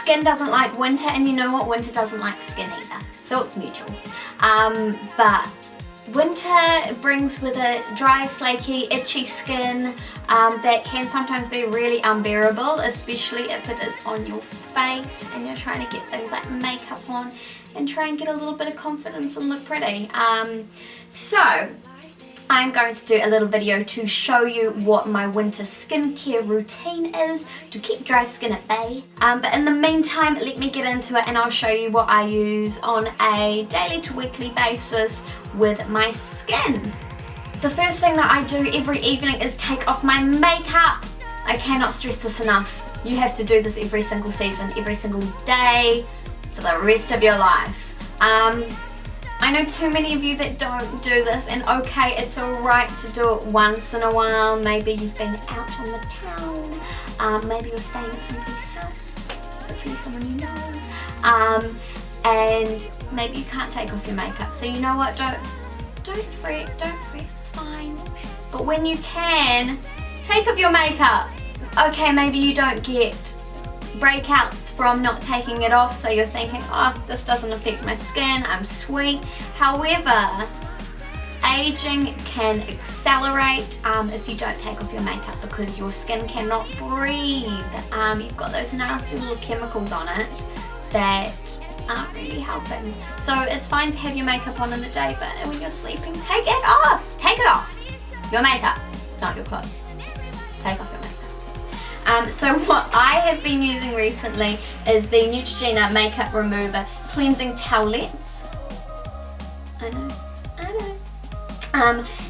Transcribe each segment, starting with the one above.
skin doesn't like winter, and you know what, winter doesn't like skin either, so it's mutual. But winter brings with it dry, flaky, itchy skin that can sometimes be really unbearable, especially if it is on your face and you're trying to get things like makeup on and try and get a little bit of confidence and look pretty. So I'm going to do a little video to show you what my winter skincare routine is to keep dry skin at bay. But in the meantime, let me get into it and I'll show you what I use on a daily to weekly basis with my skin. The first thing that I do every evening is take off my makeup. I cannot stress this enough. You have to do this every single season, every single day, for the rest of your life. I know too many of you that don't do this, and okay, it's alright to do it once in a while. Maybe you've been out on the town, maybe you're staying at somebody's house, hopefully someone you know, and maybe you can't take off your makeup. So you know what, don't fret, it's fine. But when you can, take off your makeup. Okay, maybe you don't get breakouts from not taking it off, so you're thinking, oh, this doesn't affect my skin, I'm sweet. However, aging can accelerate if you don't take off your makeup, because your skin cannot breathe. You've got those nasty little chemicals on it that aren't really helping. So it's fine to have your makeup on in the day, but when you're sleeping, take it off. Take it off. Your makeup, not your clothes. Take off your makeup. So what I have been using recently is the Neutrogena Makeup Remover Cleansing Towelettes. I know.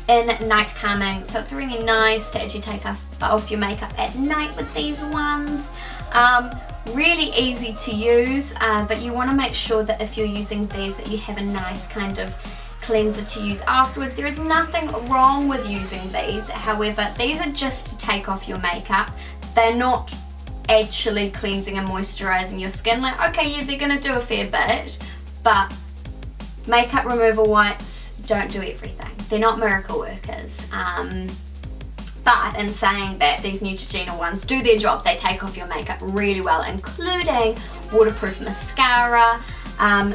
In night calming, so it's really nice to actually take off your makeup at night with these ones. Really easy to use, but you want to make sure that if you're using these that you have a nice kind of cleanser to use afterwards. There is nothing wrong with using these, however, these are just to take off your makeup. They're not actually cleansing and moisturising your skin. Like, okay, yeah, they're going to do a fair bit, but makeup remover wipes don't do everything. They're not miracle workers. But in saying that, these Neutrogena ones do their job. They take off your makeup really well, including waterproof mascara.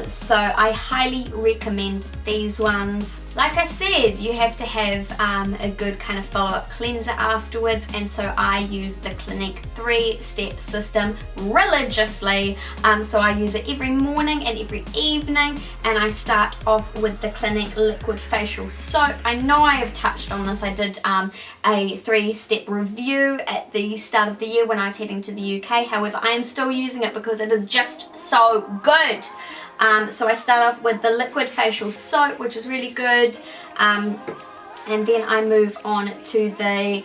So I highly recommend these ones. Like I said, you have to have a good kind of follow-up cleanser afterwards, and so I use the Clinique 3-step system religiously. So I use it every morning and every evening, and I start off with the Clinique liquid facial soap. I know I have touched on this. I did a 3-step review at the start of the year when I was heading to the UK. However, I am still using it because it is just so good. So I start off with the liquid facial soap, which is really good, and then I move on to the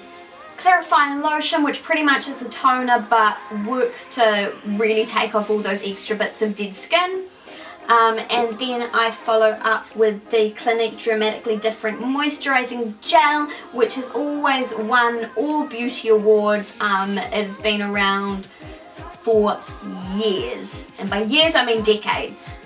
clarifying lotion, which pretty much is a toner but works to really take off all those extra bits of dead skin. And then I follow up with the Clinique Dramatically Different Moisturising Gel, which has always won all beauty awards. It's been around for years, and by years I mean decades.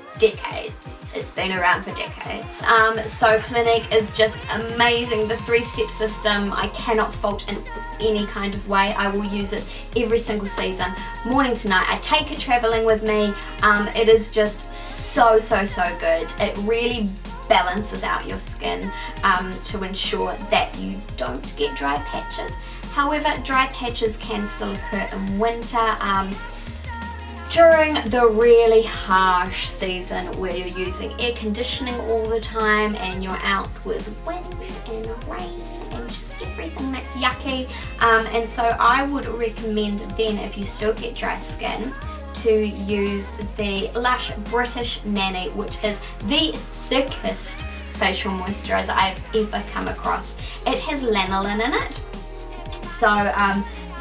It's been around for decades. So Clinique is just amazing. The 3-step system, I cannot fault in any kind of way. I will use it every single season, morning to night. I take it traveling with me. It is just so good. It really balances out your skin to ensure that you don't get dry patches. However, dry patches can still occur in winter. During the really harsh season where you're using air conditioning all the time and you're out with wind and rain and just everything that's yucky, and so I would recommend then, if you still get dry skin, to use the Lush British Nanny, which is the thickest facial moisturiser I've ever come across. It has lanolin in it, so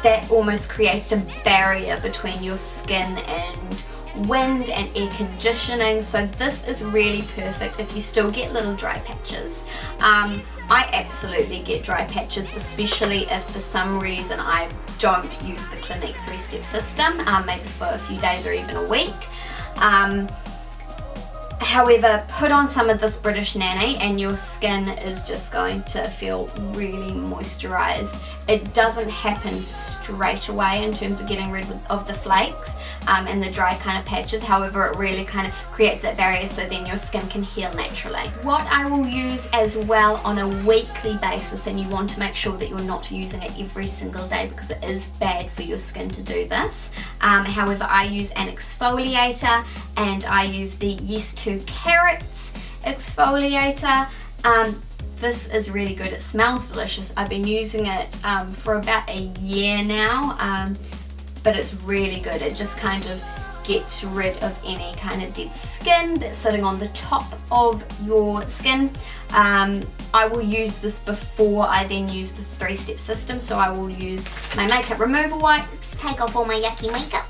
that almost creates a barrier between your skin and wind and air conditioning, so this is really perfect if you still get little dry patches. I absolutely get dry patches, especially if for some reason I don't use the Clinique 3-step system, maybe for a few days or even a week. However, put on some of this British Nanny and your skin is just going to feel really moisturized. It doesn't happen straight away in terms of getting rid of the flakes and the dry kind of patches. However, it really kind of creates that barrier so then your skin can heal naturally. What I will use as well on a weekly basis, and you want to make sure that you're not using it every single day because it is bad for your skin to do this. However, I use an exfoliator and I use the Yes to Carrots exfoliator. This is really good. It smells delicious. I've been using it for about a year now, but it's really good. It just kind of gets rid of any kind of dead skin that's sitting on the top of your skin. I will use this before I then use the 3-step system. So I will use my makeup remover wipes, take off all my yucky makeup,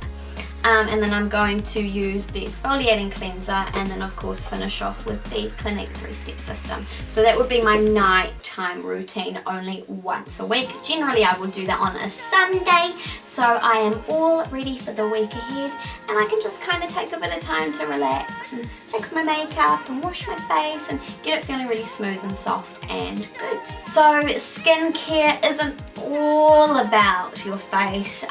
and then I'm going to use the exfoliating cleanser, and then of course finish off with the Clinique 3-step system. So that would be my nighttime routine, only once a week. Generally I will do that on a Sunday, so I am all ready for the week ahead, and I can just kind of take a bit of time to relax and take off my makeup and wash my face and get it feeling really smooth and soft and good. So skincare isn't all about your face.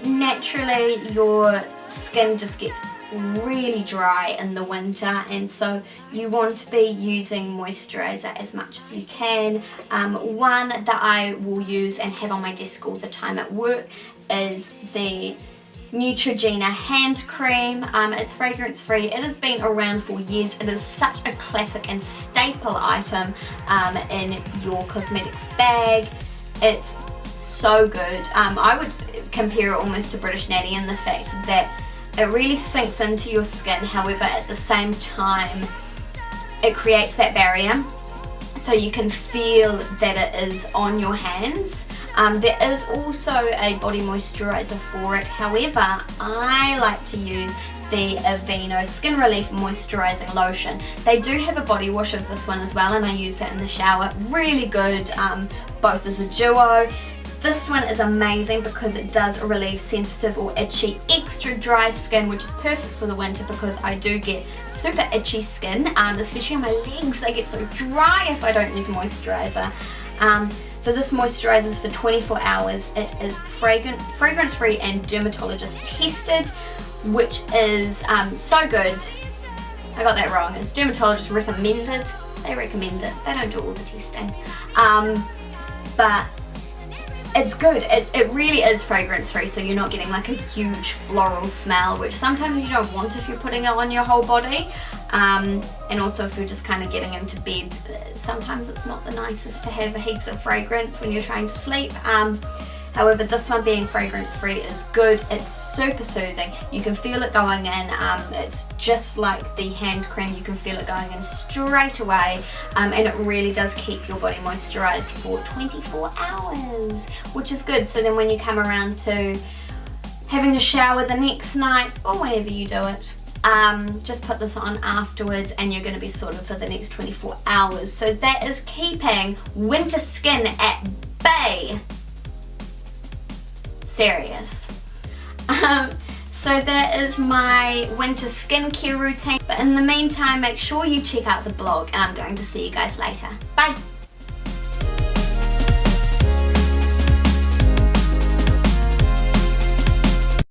Naturally your skin just gets really dry in the winter, and so you want to be using moisturizer as much as you can. One that I will use and have on my desk all the time at work is the Neutrogena hand cream. It's fragrance free. It has been around for years. It is such a classic and staple item in your cosmetics bag. It's so good. I would compare it almost to British Natty in the fact that it really sinks into your skin, however at the same time it creates that barrier so you can feel that it is on your hands. There is also a body moisturizer for it, however I like to use the Aveeno Skin Relief Moisturising Lotion. They do have a body wash of this one as well, and I use that in the shower. Really good, both as a duo. This one is amazing because it does relieve sensitive or itchy, extra dry skin, which is perfect for the winter because I do get super itchy skin, especially on my legs. They get so dry if I don't use moisturizer. So this moisturizes for 24 hours. It is fragrance free and dermatologist tested, which is so good. I got that wrong. It's dermatologist recommended. They recommend it. They don't do all the testing. But it's good. It really is fragrance free, so you're not getting like a huge floral smell, which sometimes you don't want if you're putting it on your whole body. And also if you're just kind of getting into bed, sometimes it's not the nicest to have heaps of fragrance when you're trying to sleep. However, this one being fragrance free is good. It's super soothing. You can feel it going in. It's just like the hand cream. You can feel it going in straight away, and it really does keep your body moisturized for 24 hours, which is good. So then when you come around to having a shower the next night or whenever you do it, just put this on afterwards and you're going to be sorted for the next 24 hours. So that is keeping winter skin at bay. Serious. So that is my winter skincare routine. But in the meantime, make sure you check out the blog, and I'm going to see you guys later. Bye!